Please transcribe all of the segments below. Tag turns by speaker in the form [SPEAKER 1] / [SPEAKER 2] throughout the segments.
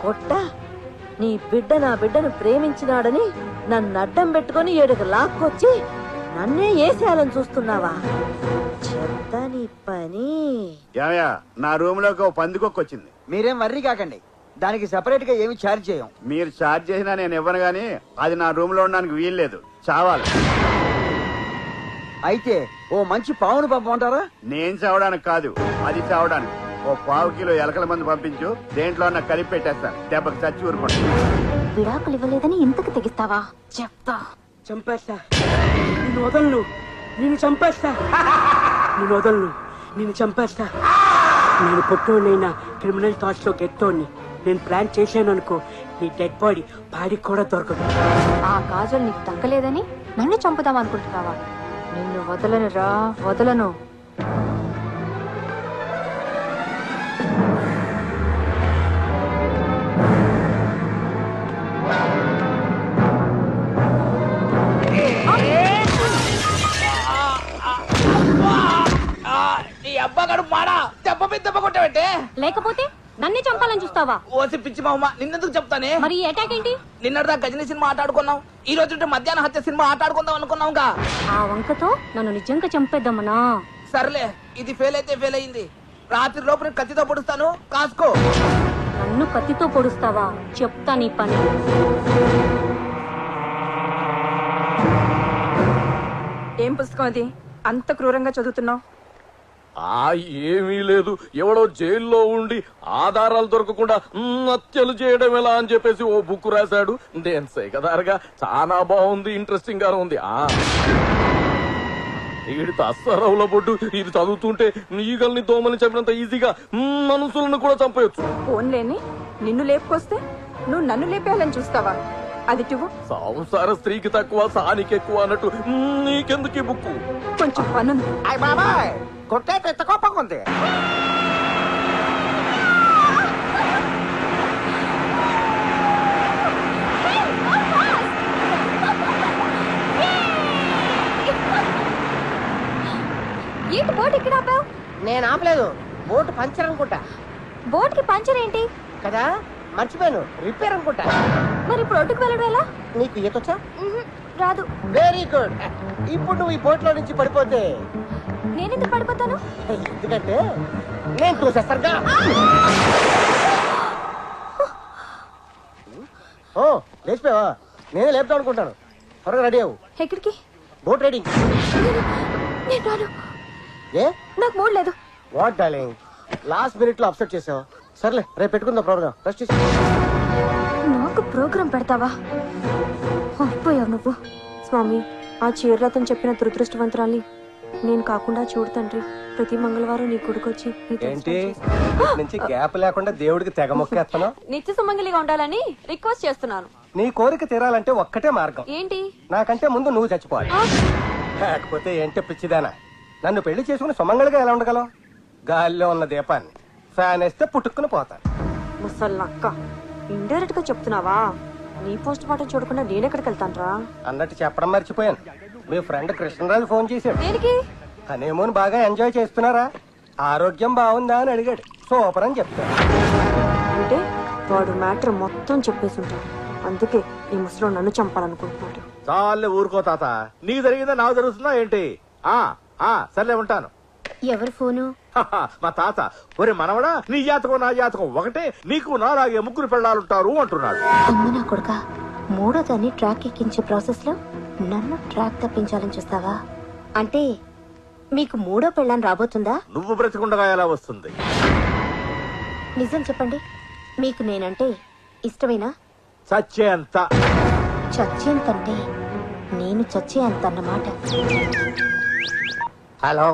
[SPEAKER 1] పొట్ట నీ బిడ్డ నా బిడ్డను ప్రేమించినాడని నన్ను అడ్డం పెట్టుకుని ఏడుగు లాక్కొచ్చి నన్నే ఏసేయాలని చూస్తున్నావా? చెప్తా నీ పని.
[SPEAKER 2] నా రూమ్ లోకి ఓ పందికొక్కొచ్చింది.
[SPEAKER 3] మీరేం వర్రీ కాకండి, దానికి సెపరేట్ గా ఏమి ఛార్జ్ చేయం.
[SPEAKER 2] మీరు ఛార్జ్ చేసినా నేను ఇవ్వను గానీ అది నా రూమ్ లో ఉండడానికి వీల్లేదు, చావాలి.
[SPEAKER 3] అయితే ఓ మంచి పావును పంపమంటారా?
[SPEAKER 2] నేను చావడానికి కాదు, అది చావడానికి. ఓ 1/2 కిలో ఎలకల మంది పంపించు, దేంట్లో నాకు కలిపి పెట్టేస్తాను, దెబ్బకి చచ్చి ఊరుకుంటా.
[SPEAKER 4] విడాకులు ఇవ్వలేదని ఇంతకు తెగిస్తావా? చెప్తా.
[SPEAKER 5] చంపేస్తా, నిన్ను వదలను, నిన్ను చంపేస్తా, నిన్ను వదలను, నిన్ను చంపేస్తా. నేను కొట్టోనైనా క్రిమినల్ థాట్స్ లో గెట్టోని. నేను ప్లాన్ చేశాను అనుకో, నీ డెడ్ బాడీ పాడికి కూడా దొరకదు.
[SPEAKER 4] ఆ కాజల్ నీకు దక్కలేదని నన్ను చంపుదాం అనుకుంటున్నావా? నిన్ను వదలను రా, వదలను. లేకపోతే నన్నే చంపాలని చూస్తావా?
[SPEAKER 6] ఓసి పిచ్చి మామ, నిన్నెందుకు చెప్తానే?
[SPEAKER 4] మరి ఈ అటాక్ ఏంటి?
[SPEAKER 6] నిన్నటిదా గజని సినిమా ఆటాడుకున్నాం, ఈ రోజు మధ్యాహ్నం హత్య సినిమా ఆటాడుకుందాం అనుకున్నాంగా.
[SPEAKER 4] ఆ వంకతో నన్ను నిజంగా చంపేద్దామనా?
[SPEAKER 6] సర్లే, ఇది ఫెయిల్ అయితే ఫెయిల్ అయింది. రాత్రి లోపు నేను కత్తితో పొడుస్తాను, కాసుకో.
[SPEAKER 4] నన్ను కత్తితో పొడుస్తావా? చెప్తా నీ పని.
[SPEAKER 7] ఏం పుస్తకం అది? అంత క్రూరంగా చదువుతున్నావు?
[SPEAKER 8] ఏమీ లేదు, ఎవడో జైల్లో ఉండి ఆధారాలు దొరకకుండా హత్యలు చేయడం ఎలా అని చెప్పేసి ఓ బుక్ రాశాడు. నేను సేకదారుగా చాలా బాగుంది, ఇంట్రెస్టింగ్ గా ఉంది. వీడి తస్సరవుల బొడ్డు, ఇది చదువుతుంటే ఈగల్ని దోమల్ని చంపినంత ఈజీగా మనుషులను కూడా చంపేయచ్చు.
[SPEAKER 7] ఫోన్లేని నిన్ను లేపుకొస్తే నువ్వు నన్ను లేపేయాలని చూస్తావా? అది నువ్వు
[SPEAKER 8] సంసార స్త్రీకి తక్కువ సానికి ఎక్కువ అన్నట్టు నీకెందుకు ఈ బుక్కు?
[SPEAKER 7] కొంచెం పనుంది.
[SPEAKER 3] అయ్య బాబాయ్, కొట్టే ఎంత కోపంగా ఉంది.
[SPEAKER 4] ఏంటి బోట్ ఇక్కడ ఆపావు?
[SPEAKER 5] నేను ఆపలేదు, బోట్ పంచర్ అనుకుంటా.
[SPEAKER 4] బోట్ కి పంచర్ ఏంటి
[SPEAKER 5] కదా, మర్చిపోయాను, రిపేర్ అనుకుంటా.
[SPEAKER 4] మరి ఇప్పుడు ఒడ్డుకు వెళ్ళడం ఎలా?
[SPEAKER 5] నీకు ఈతొచ్చా?
[SPEAKER 4] రాదు.
[SPEAKER 5] Very good. ఇప్పుడు నువ్వు ఈ బోట్ లో నుంచి పడిపోతే
[SPEAKER 4] నేనెందుకు పడిపోతాను?
[SPEAKER 5] ఎందుకంటే నేను చూసేస్తానుగా. ఓ లేచిపోయావా? నేనే లేపుతాను అనుకుంటాను. త్వరగా రెడీ అవ్వు.
[SPEAKER 4] ఎక్కడికి?
[SPEAKER 5] Boat riding.
[SPEAKER 4] నేను రాను,
[SPEAKER 5] ఏ
[SPEAKER 4] నాకు మూడ్ లేదు.
[SPEAKER 5] వాట్ డార్లింగ్, లాస్ట్ మినిట్ లో అప్సెట్ చేసావు. సర్లే, రేపు పెట్టుకుందాం ప్రోగ్రామ్. రెస్ట్ చేసి.
[SPEAKER 4] నాకు ప్రోగ్రాం పెడతావా? అయిపోయావు నువ్వు.
[SPEAKER 7] స్వామి, ఆ చీరలతో చెప్పిన దురదృష్టవంతురాలి నేను కాకుండా చూడు తండ్రి. ప్రతి మంగళవారం నీ గుడికొచ్చి
[SPEAKER 5] ఏంటి నుంచి గ్యాప్ లేకుండా దేవుడికి తెగ మొక్కేస్తున్నావు?
[SPEAKER 7] నిత్య సుమంగలిగా ఉండాలని రిక్వెస్ట్ చేస్తున్నాను.
[SPEAKER 5] నీ కోరిక తీరాలంటే ఒక్కటే మార్గం.
[SPEAKER 7] ఏంటి?
[SPEAKER 5] నాకంటే ముందు నువ్వు చచ్చిపోవాలి. లేకపోతే ఏంటే పిచ్చిదానా, నన్ను పెళ్లి చేసుకుని సుమంగళిగా ఎలా ఉండగలవు? గాలిలో ఉన్న దీపాన్ని ఫ్యాన్ వేస్తే పుట్టుకుని పోతాను.
[SPEAKER 7] ముసల్లక్క, ఇండైరెక్ట్ గా చెప్తున్నావా? నీ పోస్ట్ మార్టం చూడకుండా నేనెక్కడికి వెళ్తాను?
[SPEAKER 5] అన్నట్టు చెప్పడం మర్చిపోయాను, మీ ఫ్రెండ్ కృష్ణరాజు ఫోన్ చేశాడు.
[SPEAKER 7] దేనికి?
[SPEAKER 5] హనీమూన్ బాగా ఎంజాయ్ చేస్తున్నారా, ఆరోగ్యం బాగుందా అని అడిగాడు. సూపర్ అని చెప్తాను.
[SPEAKER 7] అంటే వాడు మ్యాటర్ మొత్తం చెప్పేసి ఉంటాడు. అందుకే ఈ ముసలో నన్ను చంపాలనుకుంటున్నాడు.
[SPEAKER 2] చాలే ఊరుకో తాత, నీకు జరిగిందా నాకు జరుగుతుందా ఏంటి? సర్లే ఉంటాను.
[SPEAKER 4] ఎవరు ఫోను?
[SPEAKER 2] మా తాత, ఒరే మనవడా, నీ జాతకం నా జాతకం ఒకటే, నీకు నాలాగే 3 పెళ్ళాలుంటారు అంటున్నాడు.
[SPEAKER 4] అమ్మ నా కొడుక, మూడో దాన్ని ట్రాక్ ఎక్కించే ప్రాసెస్ లో నన్ను ట్రాక్ తప్పించాలని చూస్తావా? అంటే మీకు మూడో పెళ్ళాన్ని రాబోతుందా?
[SPEAKER 2] నువ్వు బ్రతికుండగా ఎలా వస్తుంది?
[SPEAKER 4] నిజం చెప్పండి, మీకు నేనంటే ఇష్టమేనా?
[SPEAKER 2] చచ్చేంత.
[SPEAKER 4] చచ్చేంతంటే నేను చచ్చేంత అన్నమాట.
[SPEAKER 5] హలో,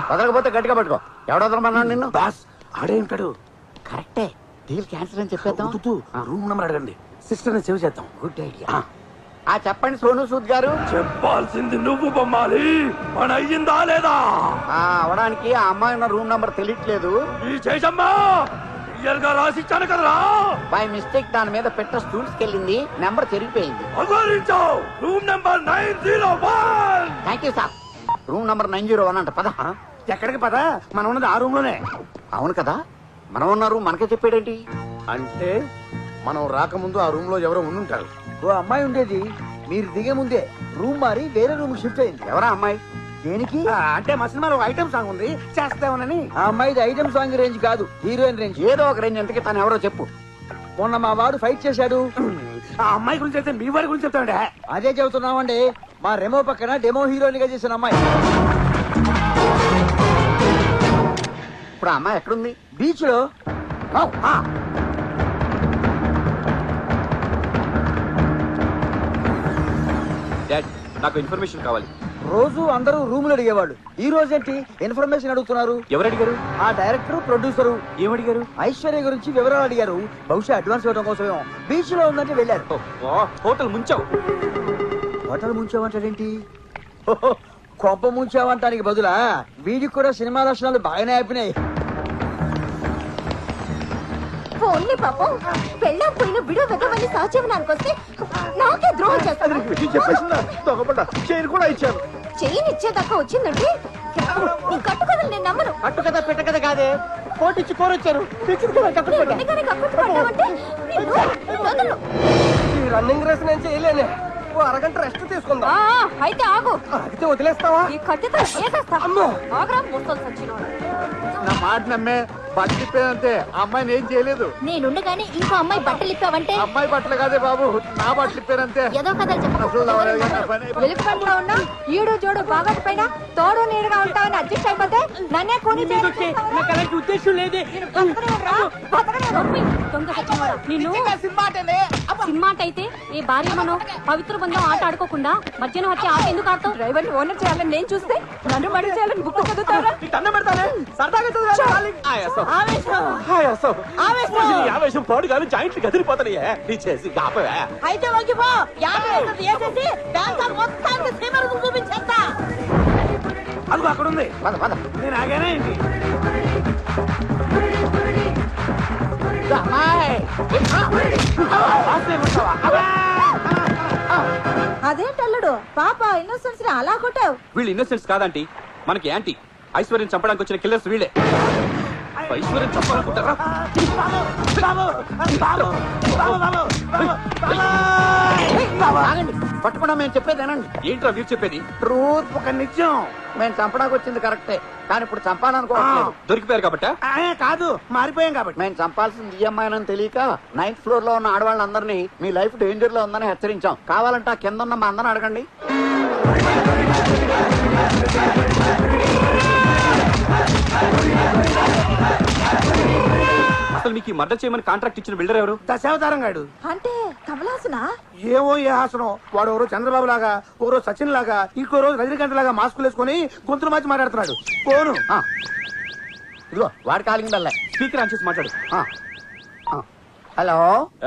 [SPEAKER 5] వదలకపోతే గట్టిగా పట్టుకో. ఎవడొదలమన్నాడు నిన్ను?
[SPEAKER 3] బాస్ ఆడే ఉంటాడు. కరెక్టే, డీల్ క్యాన్సిల్ అని చెప్పేద్దాం. రూమ్ నెంబర్ అడగండి, సిస్టర్ ని సేవ్ చేద్దాం. Good idea.
[SPEAKER 5] చెప్పండి సోను సూద్ గారు.
[SPEAKER 8] చెప్పాల్సింది నువ్వు బొమ్మాలి, పని అయ్యిందా లేదా?
[SPEAKER 5] అవడానికి ఆ అమ్మాయి ఉన్న రూమ్ నంబర్ తెలియట్లేదు.
[SPEAKER 8] ఈ చేసమ్మా క్లియర్ గా రాసిచ్చాను కదరా.
[SPEAKER 5] బై మిస్టేక్ దాని మీద పెట్ట స్టూల్స్ కెళ్ళింది, నెంబర్ చెరిగిపోయింది.
[SPEAKER 8] Room number 901.
[SPEAKER 5] Thank you sir. Room number 901 అంట. పద.
[SPEAKER 3] ఎక్కడికి పద, మనం ఉన్నది ఆ రూమ్ లోనే.
[SPEAKER 5] అవును కదా,
[SPEAKER 3] మనం ఉన్నారు మనకే చెప్పాడేంటి?
[SPEAKER 8] అంటే మనం రాకముందు ఆ రూమ్ లో ఎవరో ఉండుంటారు.
[SPEAKER 9] ఓ అమ్మాయి ఉండేది, మీరు దిగే ముందే రూమ్ మారి వేరే రూమ్ షిఫ్ట్ అయింది.
[SPEAKER 3] ఎవరా అమ్మాయి?
[SPEAKER 9] దేనికి?
[SPEAKER 3] అంటే మా సినిమాలో ఐటమ్ సాంగ్ ఉంది, చేస్తామని.
[SPEAKER 9] ఆ అమ్మాయిది ఐటమ్ సాంగ్ రేంజ్ కాదు, హీరోయిన్ రేంజ్.
[SPEAKER 3] ఏదో ఒక రేంజ్. ఎంతకి తను ఎవరో చెప్పు.
[SPEAKER 9] మొన్న మా వాడు ఫైట్ చేశాడు.
[SPEAKER 3] ఆ అమ్మాయి గురించి అయితే మీ వాడి గురించి చెప్తామండి.
[SPEAKER 9] అదే చెబుతున్నామండి, మా రెమో పక్కన డెమో హీరోయిన్ గా చేసిన అమ్మాయి.
[SPEAKER 3] ఇప్పుడు ఆ అమ్మాయి ఎక్కడుంది?
[SPEAKER 9] బీచ్ లో.
[SPEAKER 10] డాడ్, నాకు ఇన్ఫర్మేషన్ కావాలి.
[SPEAKER 9] రోజు అందరూ రూములు అడిగేవాళ్ళు, ఈ రోజేంటి ఇన్ఫర్మేషన్ అడుగుతున్నారు?
[SPEAKER 10] ఎవరు అడిగారు?
[SPEAKER 9] ఆ డైరెక్టర్ ప్రొడ్యూసరు.
[SPEAKER 10] ఏమడిగారు?
[SPEAKER 9] ఐశ్వర్య గురించి వివరాలు అడిగారు. బహుశా అడ్వాన్స్ ఇవ్వడం కోసమేమో. బీచ్ లో ఉందంటే వెళ్ళారు.
[SPEAKER 10] హోటల్ ముంచావు.
[SPEAKER 9] హోటల్ ముంచావంటాడేంటి? కొంప ముంచావంటానికి బదులా వీడికి కూడా సినిమా లక్షణాలు బాగానే అయిపోయినాయి.
[SPEAKER 4] ఓన్లీ పాపం పెళ్ళం పోయిన బిడో వెదవని సహజీవనానికి వస్తే నాకే ద్రోహం చేస్తాను.
[SPEAKER 3] చైన్ కూడా ఇచ్చారు.
[SPEAKER 4] చెయ్యిని ఇచ్చేదాకా వచ్చిందంటే నీ కట్టుకథలు నేను నమ్మను.
[SPEAKER 3] కట్టు కదా పెట్ట కదా కాదే, కోటిచ్చి కోరొచ్చారు.
[SPEAKER 4] వెనకనే కక్కుర్తి పడ్డావంటే నిన్ను వదలను.
[SPEAKER 3] రన్నింగ్ రేస్ నేను చేయలేనే. ఓ అరగంట రెస్ట్ తీసుకుందాం.
[SPEAKER 4] అయితే ఆగు.
[SPEAKER 3] అయితే వదిలేస్తావా?
[SPEAKER 4] ఈ కత్తితో ఏసేస్తా. ఆగ్రా ముసలు సచ్చినోడు.
[SPEAKER 2] నా మాట నమ్మే బట్టలిప్పేదంతే. అమ్మాయిని ఏం చేయలేదు.
[SPEAKER 4] నేనుండగానే ఇంకో అమ్మాయి బట్టలు ఇప్పావంటే
[SPEAKER 2] అమ్మాయి బట్టలు కాదే బాబు, నా బట్టలు ఇప్పారంతే.
[SPEAKER 4] ఏదో కథలు వెలుగుపంట్లో ఉన్నా ఈడు జోడు బాగా పైన తోడు నీడుగా ఉంటావని అడ్జస్ట్ అయిపోతే నన్నే కొని
[SPEAKER 5] నాకు అలాంటి ఉద్దేశం లేదే.
[SPEAKER 7] సినిమా అయితే ఏ భార్య మనం పవిత్ర బంధం ఆట ఆడుకోకుండా మధ్యాహ్నం వచ్చి ఆట ఎందుకు ఆడతాం?
[SPEAKER 4] డ్రైవర్ ఓనర్ చేయాలని నేను చూస్తే నన్ను మడి చేయాలని బుక్ చదువుతారా?
[SPEAKER 10] ఆవేశం పాడు కానీ జాయింట్లు కదిలిపోతాయి. నీ చేసి కాపవే.
[SPEAKER 4] అయితే వంగిపో. మొత్తానికి సీమను చూపించేస్తా.
[SPEAKER 3] అదిగో అక్కడ ఉంది. నేను ఆగానే ఏంటి?
[SPEAKER 4] అదేంటల్లుడు పాప ఇన్నోసెన్స్ అలా కొట్టావు.
[SPEAKER 10] వీళ్ళు ఇన్నోసెంట్స్ కాదంటీ, మనకి యాంటీ. ఐశ్వర్యం చంపడానికి వచ్చిన కిల్లర్స్ వీళ్ళే. ఐశ్వర్యం చంపాలనుకుంటారా?
[SPEAKER 3] పట్టుకున్నా మేము చెప్పేదేనండి.
[SPEAKER 10] ఏంట్రా మీరు చెప్పేది?
[SPEAKER 3] ట్రూత్ ఒక నిజం. మేము చంపడానికి వచ్చింది కరెక్టే, కానీ ఇప్పుడు చంపాలనుకోవట్లేదు.
[SPEAKER 10] దొరికిపోయారు కాబట్టి
[SPEAKER 3] కాదు, మారిపోయాం కాబట్టి. మేము చంపాల్సింది ఈఎంఐ అని తెలియక 9th floor లో ఉన్న ఆడవాళ్ళందరినీ మీ లైఫ్ డేంజర్ లో ఉందని హెచ్చరించాం. కావాలంటే ఆ కింద ఉన్న మా అందరిని అడగండి.
[SPEAKER 10] అసలు మీకు మర్డర్ చేయమని కాంట్రాక్ట్ ఇచ్చిన బిల్డర్ ఎవరు?
[SPEAKER 3] దశావతారం గాడు.
[SPEAKER 4] అంటే కమలాసనా?
[SPEAKER 3] ఏవో ఏ హాసనం. వాడు ఎవరో చంద్రబాబు లాగా, ఓ రోజు సచిన్ లాగా, ఇంకో రోజు రజనీకాంత్ లాగా మాస్కులు వేసుకుని గొంతులు మార్చి మాట్లాడుతున్నాడు. పోను ఇదిగో వాడి కాలింగ్ బెల్ల.
[SPEAKER 10] స్పీకర్ ఆన్ చేసి మాట్లాడు.
[SPEAKER 3] హలో.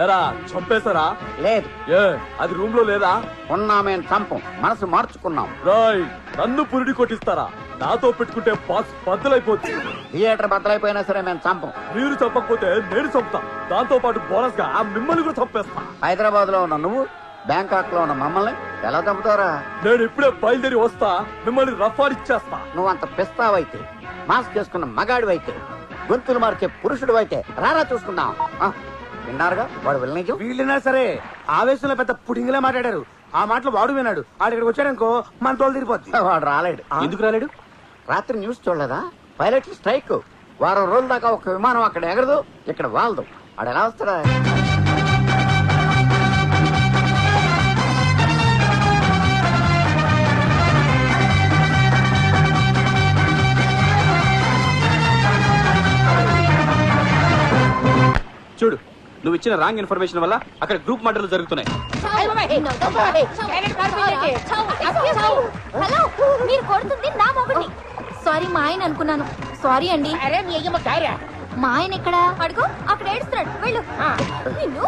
[SPEAKER 8] ఎరా చంపేశారా?
[SPEAKER 3] లేదు.
[SPEAKER 8] ఏ అది రూమ్ లో లేదా?
[SPEAKER 3] ఉన్నా మేము చంపం, మనసు మార్చుకున్నాం.
[SPEAKER 8] రాయ్, నన్ను పురిడి కొట్టిస్తారా? నాతో పెట్టుకుంటే బాక్స్ బద్దలైపోతుంది.
[SPEAKER 3] థియేటర్ బద్దలైపోయినా సరే మేము చంపం.
[SPEAKER 8] మీరు చంపకపోతే నేను చంపుతా. దాంతో పాటు బోనస్ గా మిమ్మల్ని కూడా చంపేస్తా.
[SPEAKER 3] హైదరాబాద్ లో ఉన్న నువ్వు, బ్యాంకాక్ లో ఉన్న మమ్మల్ని ఎలా చంపుతారా?
[SPEAKER 8] నేను ఇప్పుడే బయలుదేరి వస్తా, మిమ్మల్ని రఫాడిచ్చేస్తా.
[SPEAKER 3] నువ్వంత పిస్తావైతే, మాస్క్ చేసుకున్న మగాడివైతే, గొంతులు మార్చే పురుషుడు అయితే రారా చూసుకుందాం. విన్నారుగా వాడు వెళ్ళనిజం. వీళ్ళినా సరే ఆవేశంలో పెద్ద పుడింగిలా మాట్లాడారు. ఆ మాటలు వాడు విన్నాడు. ఆడు ఇక్కడికి వచ్చాడనుకో మన తోలు తిరిగిపోద్ది. వాడు రాలేడు.
[SPEAKER 10] ఎందుకు రాలేడు?
[SPEAKER 3] రాత్రి న్యూస్ చూడలేదా? Pilot strike. వారం రోజుల దాకా ఒక విమానం అక్కడ ఎగరదు, ఇక్కడ వాళ్దు. ఆడు ఎలా వస్తాడా?
[SPEAKER 10] చూడు, నువ్వు ఇచ్చిన రాంగ్ ఇన్ఫర్మేషన్ వల్ల అక్కడ గ్రూప్ మర్డర్లు జరుగుతున్నాయి.
[SPEAKER 4] హలో, మీరు కొడుతుంది నా మొగుడిని. సారీ మా ఆయన అనుకున్నాను. సారీ అండి. మా ఆయన ఎక్కడ? అడుగు, అక్కడ ఏడుస్తున్నాడు. వెళ్ళు. నిన్ను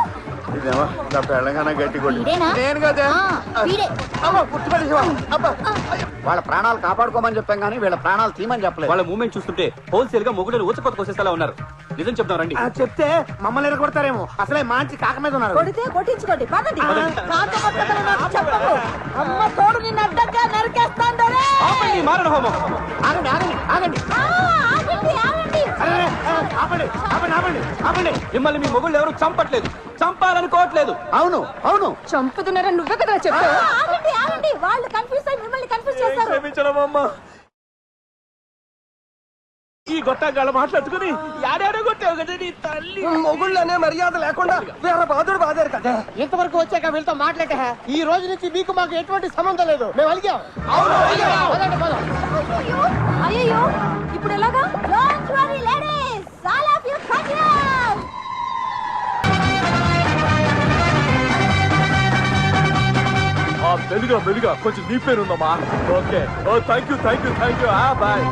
[SPEAKER 2] ఇదేమో నా పెళ్ళగానే గట్టి కొట్టి.
[SPEAKER 4] వీడేనా?
[SPEAKER 2] నేను కదా.
[SPEAKER 4] వీడే.
[SPEAKER 3] వాళ్ళ ప్రాణాలు కాపాడుకోమని చెప్పాం కానీ వీళ్ళ ప్రాణాలు తీయమని చెప్పలేదు.
[SPEAKER 10] వాళ్ళ మూమెంట్ చూస్తుంటే హోల్సేల్ గా మొగుడని ఊచకొత్త కోసేసేలా ఉన్నారు. నిజం చెప్తాం రండి.
[SPEAKER 3] చెప్తే మమ్మల్ని ఎరగొడతారేమో. అసలే మంచి కాక మీద ఉన్నారు.
[SPEAKER 4] కొడితే కొట్టించుకోండి. పదండి. చెప్పకు. అమ్మ తోడు నిన్ను అడ్డంగా నరికేస్తాందరే.
[SPEAKER 10] మారణ హోమం.
[SPEAKER 3] ఆగండి ఆగండి ఆగండి.
[SPEAKER 4] ఆగండి ఆగండి.
[SPEAKER 10] మిమ్మల్ని మీ మొగుళ్ళు ఎవరు చంపట్లేదు, చంపాలనుకోవట్లేదు.
[SPEAKER 3] అవును అవును,
[SPEAKER 7] చంపుతున్నారా నువ్వే కదా చెప్పు.
[SPEAKER 1] ఆగండి, వాళ్ళు కన్ఫ్యూజ్ అయ్యి మిమ్మల్ని కన్ఫ్యూజ్ చేస్తారు.
[SPEAKER 8] క్షమించడమ్మా. ఈ గొట్టంగాళ్ళ మాట్లాడుకుని యాడాడో కొట్టావు కదా నీ తల్లి.
[SPEAKER 6] మొగుళ్ళనే మర్యాద లేకుండా వేరే బాధుడు బాధారు కదా. ఇంతవరకు వచ్చాక వీళ్ళతో మాట్లాడే ఈ రోజు నుంచి మీకు మాకు ఎటువంటి సంబంధం లేదు. మేము అలిగాం.
[SPEAKER 1] అయ్యో ఇప్పుడు ఎలాగా? Don't worry ladies, all of you congrats.
[SPEAKER 8] మెల్లిగా మెల్లిగా కొంచెం నీ పేరు ఉందమ్మా. Okay, oh thank you bye.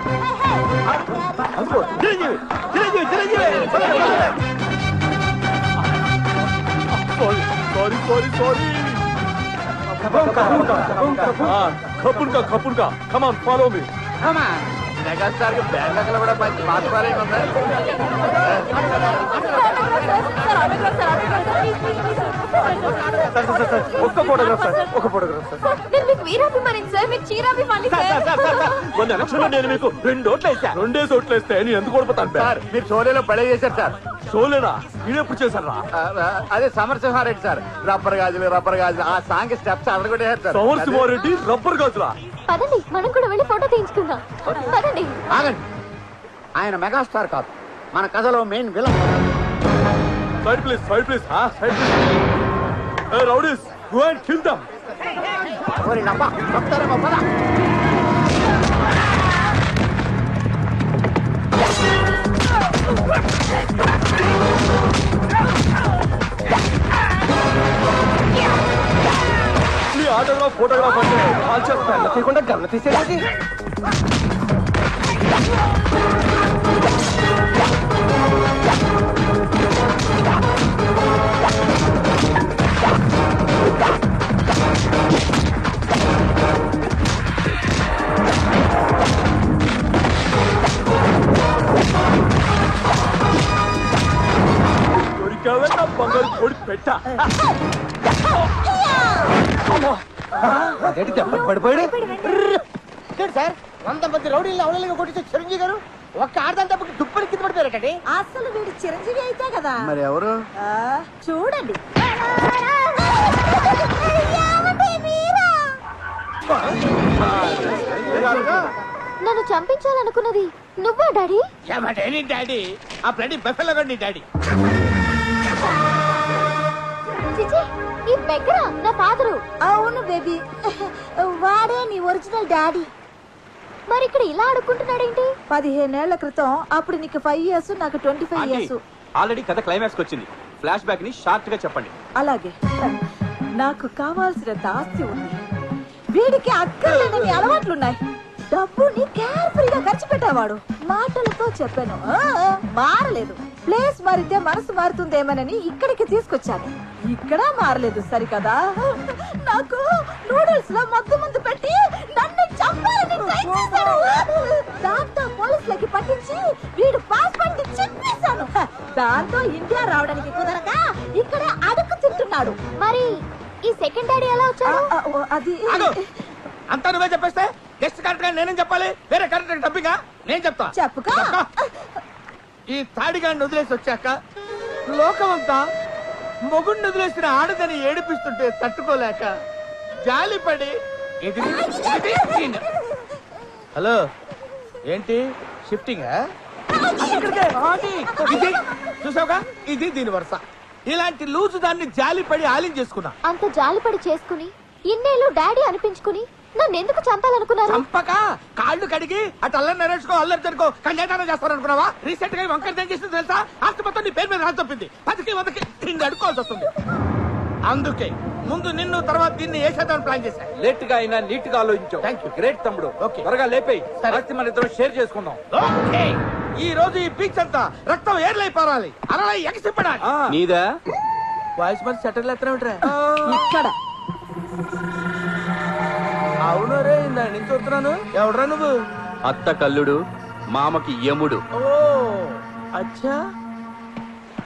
[SPEAKER 8] Sorry ఖపున్కా కమాన్ ఫాలో మీ.
[SPEAKER 2] మెగాస్టార్ కి బ్యాంక్ కూడా మంచి మాట్లాడే ఉందా?
[SPEAKER 8] ఒక్క ఫోటోగ్రాఫ్ సార్, ఒక ఫోటోగ్రాఫ్ సార్.
[SPEAKER 4] నేను మీకు వీరాభిమాని సార్, మీకు చీరాభిమాని సార్.
[SPEAKER 8] మొన్న ఎలక్షన్ లో నేను మీకు 2 ఓట్లు వేసా. 2 ఓట్లు వేస్తే నేను ఎందుకు ఓడిపోతాను
[SPEAKER 2] సార్ మీరు షోలేలో పడే చేశారు సార్.
[SPEAKER 8] షోలేనా? నేనెప్పుడు చేశారా?
[SPEAKER 2] అదే సమరసింహారెడ్డి సార్, రబ్బర్ గాజులు ఆ సాంగ్ స్టెప్స్ అడగొట్టేశారు సార్.
[SPEAKER 8] సమరసింహారెడ్డి రబ్బర్ గాజులా?
[SPEAKER 4] పదండి మనం కూడా వెళ్ళి ఫోటో తీయించుకుందాం. పదండి.
[SPEAKER 3] ఆగండి, ఆయన మెగాస్టార్ కాదు, మన కథలో main villain.
[SPEAKER 8] Side please side please. Rowdies go and kill them.
[SPEAKER 3] ఓరి నబ్బా, చెప్తారేమో పద.
[SPEAKER 8] నీ ఆటోగ్రాఫ్ ఫోటోగ్రాఫ్ అంటే కాల్ చేస్తాను.
[SPEAKER 6] తీయకుండా గమన తీసేది.
[SPEAKER 8] దొరికావే నా బంగారు కోడి పెట్ట.
[SPEAKER 6] అదేంటి దెబ్బకి పడిపోయాడు సార్. 100 మంది రౌడీలు అవలలుగా కొట్టించే చిరంజీవి గారు ఒక్క ఆడదాని దెబ్బకి దుప్పటి కింద పడిపోయారటండి.
[SPEAKER 1] అసలు వీడు చిరంజీవి అయితే కదా.
[SPEAKER 2] మరి ఎవరు?
[SPEAKER 1] చూడండి.
[SPEAKER 4] నన్ను చంపించాలనుకున్నది నువ్వా డాడీ?
[SPEAKER 6] డాడీ ఆ బ్లడీ బఫెలో గండి డాడీ.
[SPEAKER 4] చిచి, ఈ బెగ్గర నా ఫాదరు.
[SPEAKER 1] అవును బేబీ, వాడే నీ ఒరిజినల్ డాడీ.
[SPEAKER 4] మరి ఇక్కడ ఇలా అడుక్కుంటున్నాడేంటి?
[SPEAKER 1] 15 ఏళ్ల క్రితం, అప్పుడు నీకు 5 ఇయర్స్, నాకు 25 ఇయర్స్.
[SPEAKER 10] ఆల్రెడీ కథ క్లైమాక్స్ వచ్చింది. ఫ్లాష్ బ్యాక్ ని షార్ట్ గా చెప్పండి.
[SPEAKER 1] అలాగే, నాకు కావాల్సినంత ఆస్తి ఉంది, వీడికి అక్కర్లేని అలవాట్లున్నాయి. డబ్బుని కేర్ఫుల్గా ఖర్చు పెట్టేవాడు. మాటలతో చెప్పాను, మారలేదు. ప్లేస్ మారితే మనసు మారుతుందేమోనని ఇక్కడికి తీసుకొచ్చాను. ఇక్కడ మారలేదు సరికదా. నాకు నూడిల్స్ లో మత్తు పెట్టి నన్ను చంపాలని ట్రై చేశాడు. దాంతో పోలీసులకి పట్టించి వీడు పాస్పోర్ట్ చెప్పేశాను. దాంతో ఇండియా రావడానికి కుదరక ఇక్కడ అడుగు తింటున్నాడు.
[SPEAKER 4] మరి ఈ సెకండ్ డాడీ ఎలా వచ్చాడు?
[SPEAKER 1] అది
[SPEAKER 6] అంతా నువ్వే చెప్పేస్తే నెక్స్ట్ కరెక్ట్ గా నేనేం చెప్పాలి? వేరే కరెక్ట్ డబ్బిగా నేను చెప్తా.
[SPEAKER 1] చెప్పుకో.
[SPEAKER 6] ఈ తాడిగాడిని వదిలేసి వచ్చాక లోకమంతా మొగుడిని వదిలేసిన ఆడదని ఏడిపిస్తుంటే తట్టుకోలేక జాలిపడి హలో ఏంటి షిఫ్టింగ్ ఇది చూసావుగా, ఇది దీని వరుస. ఇలాంటి లూజు దాన్ని జాలిపడి ఆలిం చేసుకున్నా.
[SPEAKER 4] అంత జాలిపడి చేసుకుని ఇన్నేళ్ళు డాడీ అనిపించుకుని నన్ను ఎందుకు చంపాలనుకున్నారు?
[SPEAKER 6] చంపక కాళ్ళు కడిగి అటు అల్లరి నరేసుకో అల్లరి జరుకో కన్యాదానం చేస్తారనుకున్నావా? రీసెంట్ గా వంకర ఏం చేసింది తెలుసా? ఆస్తి మొత్తం నీ పేరు మీద రాసి తప్పింది. 10కి 100కి తిండి అడుకోవాల్సి వస్తుంది. అందుకే ముందు నిన్ను తర్వాత దీన్ని వేసేద్దామని ప్లాన్ చేశా.
[SPEAKER 10] లేట్ గా అయినా నీట్ గా ఆలోచించావు.
[SPEAKER 6] Thank you.
[SPEAKER 10] గ్రేట్ తమ్ముడు.
[SPEAKER 6] ఓకే.
[SPEAKER 10] త్వరగా లేపేయి.
[SPEAKER 6] సరే.
[SPEAKER 10] ఆస్తి మన ఇద్దరం షేర్ చేసుకుందాం.
[SPEAKER 6] ఓకే. ఈ రోజు ఈ పీచ్ అంతా రక్తం ఏర్లై పారాలి, అలా ఎగసిపడాలి.
[SPEAKER 10] నీదా?
[SPEAKER 6] వాయిస్ మరి సెటిల్ ఎత్తరా
[SPEAKER 1] ఇక్కడ
[SPEAKER 6] అవును రే, దాని నుంచి వస్తున్నాను. ఎవడరా నువ్వు?
[SPEAKER 10] అత్త కల్లుడు, మామకి యముడు.
[SPEAKER 6] ఓ అచ్చా,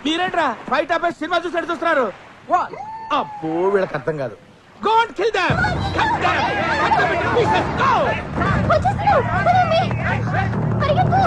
[SPEAKER 6] మీరేంట్రా ఫైట్ ఆపేసి సినిమా చూసి చూస్తున్నారు? అబ్బో వీళ్ళకి అర్థం కాదు. Go and kill them! Cut them! Cut them into pieces! Go!
[SPEAKER 4] వచ్చేస్తున్నాడు. పదండి. పరిగెత్తు.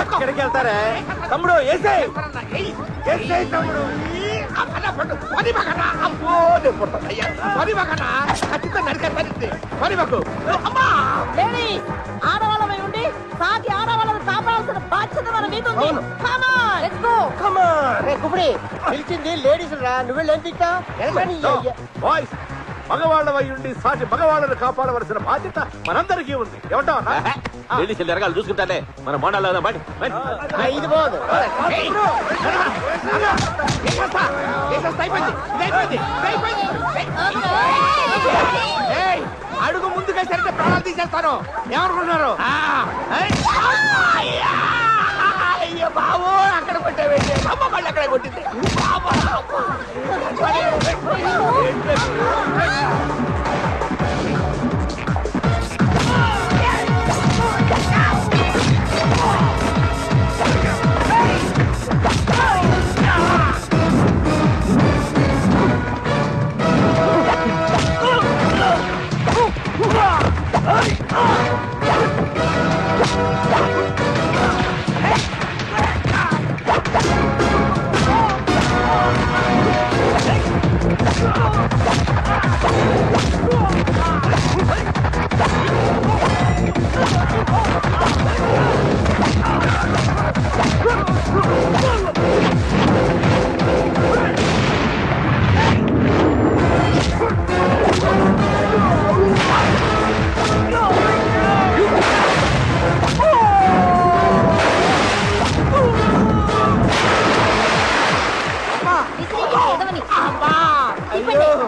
[SPEAKER 3] ఎక్కడికి వెళ్తారా తమ్ముడు ఏసే తమ్ముడు
[SPEAKER 1] ఆడవాళ్ళమై ఉండి సాటి ఆడవాళ్ళని కాపాడాల్సిన బాధ్యత మన మీద ఉంది. Come on, let's go.
[SPEAKER 9] కుబడి పిలిచింది లేడీస్ రా నువ్వు వెళ్ళి ఏం తింటావు
[SPEAKER 3] బాయ్స్ మగవాళ్ళవై ఉండి సాటి మగవాళ్ళను కాపాడవలసిన బాధ్యత మనందరికీ ఉంది ఏమంటావు
[SPEAKER 10] లేడీస్ ఎరగాలు చూసుకుంటానే మన మోడాలు బట్టి
[SPEAKER 9] ఇది పోదు
[SPEAKER 6] అడుగు ముందుగా సరిగ్గా ప్రాణాలు తీసేస్తాను ఏమనుకున్నారు అయ్యో బాబు అక్కడ కొట్టావేంటి అమ్మ మళ్ళీ అక్కడ కొట్టింది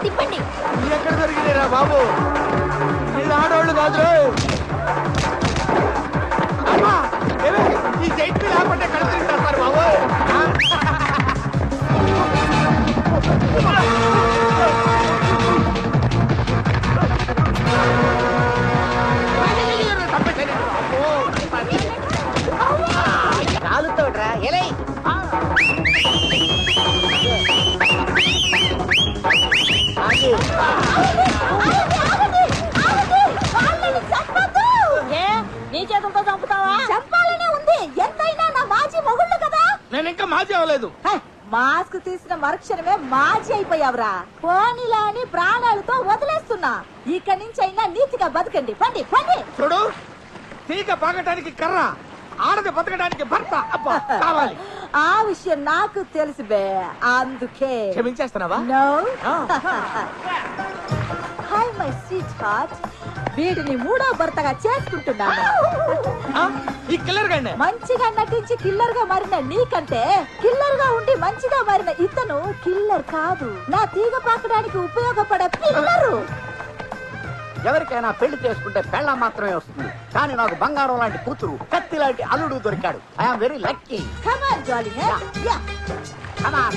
[SPEAKER 4] తిప్పండి
[SPEAKER 6] ఎక్కడ దొరికినారా బాబు వీళ్ళు ఆడవాళ్ళు కాదు ఈ జైట్ మీద ఆపంటే కళ్ళు తింటారు బాబు
[SPEAKER 9] కాలుతోడ్రా ఎలై
[SPEAKER 1] నీ చేతులతో చంపుతావా? చంపాలనే ఉంది. ఎంతైనా నా మాజీ మొగుళ్ళు కదా.
[SPEAKER 6] నేను ఇంకా మాజీ అవ్వలేదు.
[SPEAKER 1] మాస్క్ తీసిన మరుక్షణమే మాజీ అయిపోయావురా. పోనీలా అని ప్రాణాలతో వదిలేస్తున్నా. ఇక నుంచి అయినా నీతిగా బతకండి. పండి పండి.
[SPEAKER 6] చూడు తీగ పాగటానికి కర్ర ఆడది బతకడానికి భర్త అబ్బా కావాలి.
[SPEAKER 1] ఆ విషయం నాకు తెలుసు బే. అందుకే
[SPEAKER 6] క్షమించేస్తున్నావా?
[SPEAKER 1] No. Hi my sweetheart. వీడిని మూడో భర్తగా చేసుకుంటున్నాను.
[SPEAKER 6] ఈ కిల్లర్ గండి
[SPEAKER 1] మంచిగా నటించి కిల్లర్ గా మారిన నీకంటే కిల్లర్ గా ఉండి మంచిగా మారిన ఇతను కిల్లర్ కాదు. నా తీగ పాకడానికి ఉపయోగపడే పిల్లరు.
[SPEAKER 3] ఎవరికైనా పెళ్లి చేసుకుంటే పెళ్ళ మాత్రమే వస్తుంది కానీ నాకు బంగారం లాంటి కూతురు కత్తి లాంటి అల్లుడు దొరికాడు. I'm very lucky.
[SPEAKER 1] Come on, darling. Yeah.
[SPEAKER 3] Come on.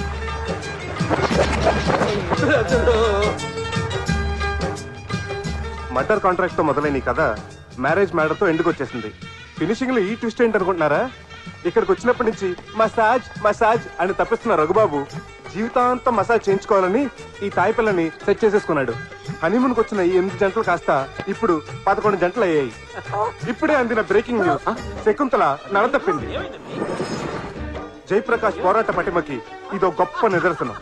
[SPEAKER 11] Murder contract తో మొదలైన కథ మ్యారేజ్ మ్యాటర్ తో ఎందుకు వచ్చేసింది. ఫినిషింగ్ లో ఈ ట్విస్ట్ ఏంటి అనుకుంటున్నారా? ఇక్కడికి వచ్చినప్పటి నుంచి మసాజ్ మసాజ్ అని తప్పిస్తున్న రఘుబాబు జీవితాంతం మసాజ్ చేయించుకోవాలని ఈ తాయి పిల్లని సెట్ చేసేసుకున్నాడు. హనీమూన్ కు వచ్చిన ఈ 8 జంటలు కాస్త ఇప్పుడు 11 జంటలు అయ్యాయి. ఇప్పుడే అందిన బ్రేకింగ్ న్యూస్, శకుంతల నడ తప్పింది. జయప్రకాష్ పోరాట పటిమకి ఇదో గొప్ప నిదర్శనం.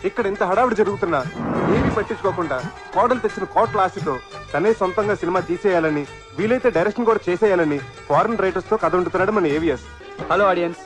[SPEAKER 11] ఇక్కడ ఇంత హడావిడి జరుగుతున్నా ఏమీ పట్టించుకోకుండా కోడలు తెచ్చిన కోట్ల ఆశతో తనే సొంతంగా సినిమా తీసేయాలని వీలైతే డైరెక్షన్ కూడా చేసేయాలని ఫారెన్ రైటర్స్ తో కథ ఉంటున్నాడు మన ఏవిఎస్.
[SPEAKER 10] Hello audience,